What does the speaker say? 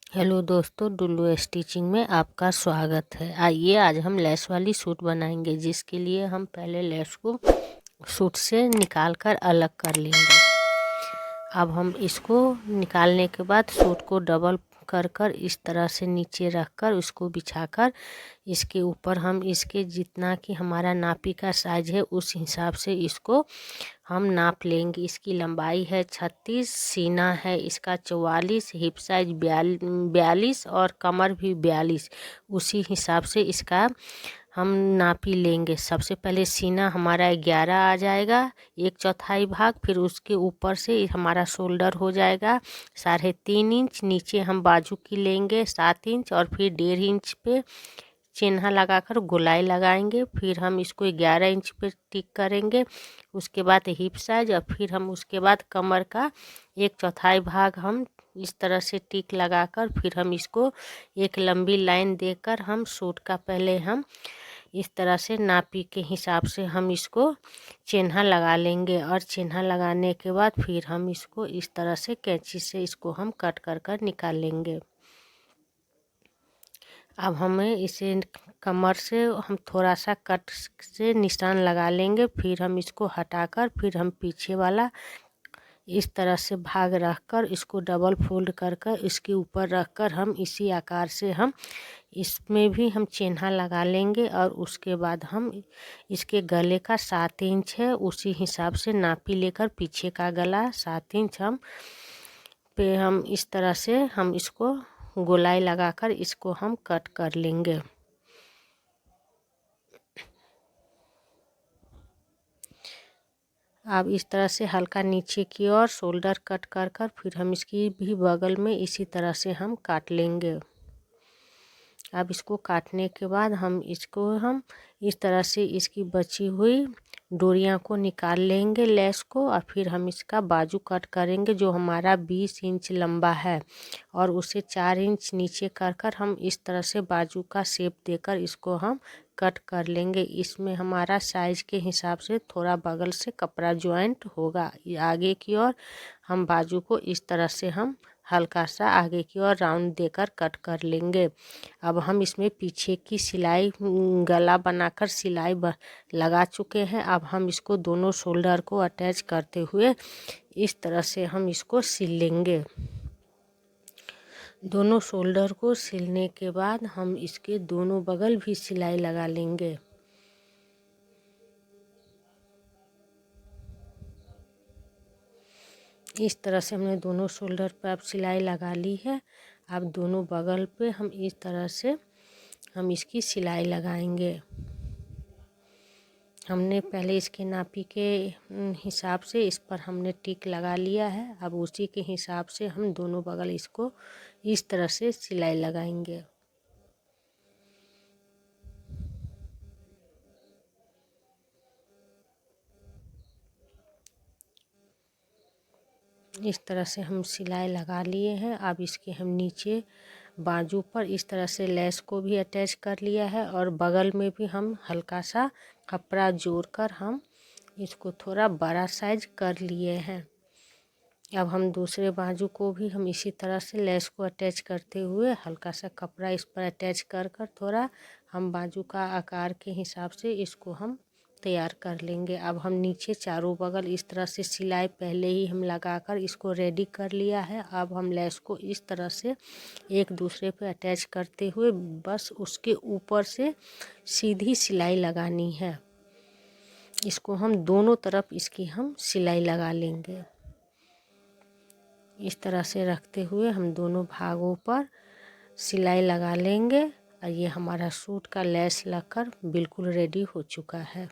Hello दोस्तों, Dullu stitching में आपका स्वागत है। आइए आज हम लेस वाली सूट बनाएंगे, जिसके लिए हम पहले लेस को सूट से निकाल कर अलग कर लेंगे। अब हम इसको निकालने के बाद सूट को डबल कर इस तरह से नीचे रख कर उसको बिछाकर इसके ऊपर हम इसके जितना कि हमारा नापी का साइज है उस हिसाब से इसको हम नाप लेंगे। इसकी लंबाई है 36, सीना है इसका 44, हिप साइज 42 और कमर भी 42। उसी हिसाब से इसका हम नापी लेंगे। सबसे पहले सीना हमारा 11 आ जाएगा, 1/4 भाग। फिर उसके ऊपर से हमारा शोल्डर हो जाएगा 3.5 इंच। नीचे हम बाजू की लेंगे 7 इंच और फिर 1.5 इंच पे चिन्ह लगाकर गोलाई लगाएंगे। फिर हम इसको 11 इंच पे टिक करेंगे। उसके बाद हिप साइज और फिर हम उसके बाद कमर का 1/4 भाग हम इस तरह से टिक लगाकर फिर हम इसको एक लंबी लाइन देकर हम सूट का पहले हम इस तरह से नापी के हिसाब से हम इसको चिन्ह लगा लेंगे। और चिन्ह लगाने के बाद फिर हम इसको इस तरह से कैंची से इसको हम कट कर निकाल लेंगे। अब हमें इसे कमर से हम थोड़ा सा कट से निशान लगा लेंगे। फिर हम इसको हटाकर फिर हम पीछे वाला इस तरह से भाग रखकर इसको डबल फोल्ड कर इसके ऊपर रखकर हम इसी आकार से हम इसमें भी हम चिन्ह लगा लेंगे। और उसके बाद हम इसके गले का 7 इंच है, उसी हिसाब से नापी लेकर पीछे का गला 7 इंच हम इस तरह से हम इसको गोलाई लगाकर इसको हम कट कर लेंगे। अब इस तरह से हल्का नीचे की ओर शोल्डर कट कर फिर हम इसकी भी बगल में इसी तरह से हम काट लेंगे। अब इसको काटने के बाद हम इस तरह से इसकी बची हुई डोरियां को निकाल लेंगे लेस को। और फिर हम इसका बाजू कट करेंगे जो हमारा 20 इंच लंबा है, और उसे 4 इंच नीचे कर हम इस तरह से बाजू का शेप देकर इसको हम कट कर लेंगे। इसमें हमारा साइज के हिसाब से थोड़ा बगल से कपड़ा ज्वाइंट होगा। आगे की ओर हम बाजू को इस तरह से हम हल्का सा आगे की ओर राउंड देकर कट कर लेंगे। अब हम इसमें पीछे की सिलाई गला बनाकर सिलाई लगा चुके हैं। अब हम इसको दोनों शोल्डर को अटैच करते हुए इस तरह से हम इसको सिल लेंगे। दोनों शोल्डर को सिलने के बाद हम इसके दोनों बगल भी सिलाई लगा लेंगे। इस तरह से हमने दोनों शोल्डर पर अब सिलाई लगा ली है। अब दोनों बगल पे हम इस तरह से हम इसकी सिलाई लगाएंगे। हमने पहले इसके नापी के हिसाब से इस पर हमने टिक लगा लिया है। अब उसी के हिसाब से हम दोनों बगल इसको इस तरह से सिलाई लगाएंगे। इस तरह से हम सिलाई लगा लिए हैं। अब इसके हम नीचे बाजू पर इस तरह से लेस को भी अटैच कर लिया है, और बगल में भी हम हल्का सा कपड़ा जोड़कर हम इसको थोड़ा बड़ा साइज कर लिए हैं। अब हम दूसरे बाजू को भी हम इसी तरह से लेस को अटैच करते हुए हल्का सा कपड़ा इस पर अटैच कर थोड़ा हम बाजू का आकार के हिसाब से इसको हम तैयार कर लेंगे। अब हम नीचे चारों बगल इस तरह से सिलाई पहले ही हम लगाकर इसको रेडी कर लिया है। अब हम लेस को इस तरह से एक दूसरे पे अटैच करते हुए बस उसके ऊपर से सीधी सिलाई लगानी है। इसको हम दोनों तरफ इसकी हम सिलाई लगा लेंगे। इस तरह से रखते हुए हम दोनों भागों पर सिलाई लगा लेंगे। और ये हमारा सूट का लेस लगकर बिल्कुल रेडी हो चुका है।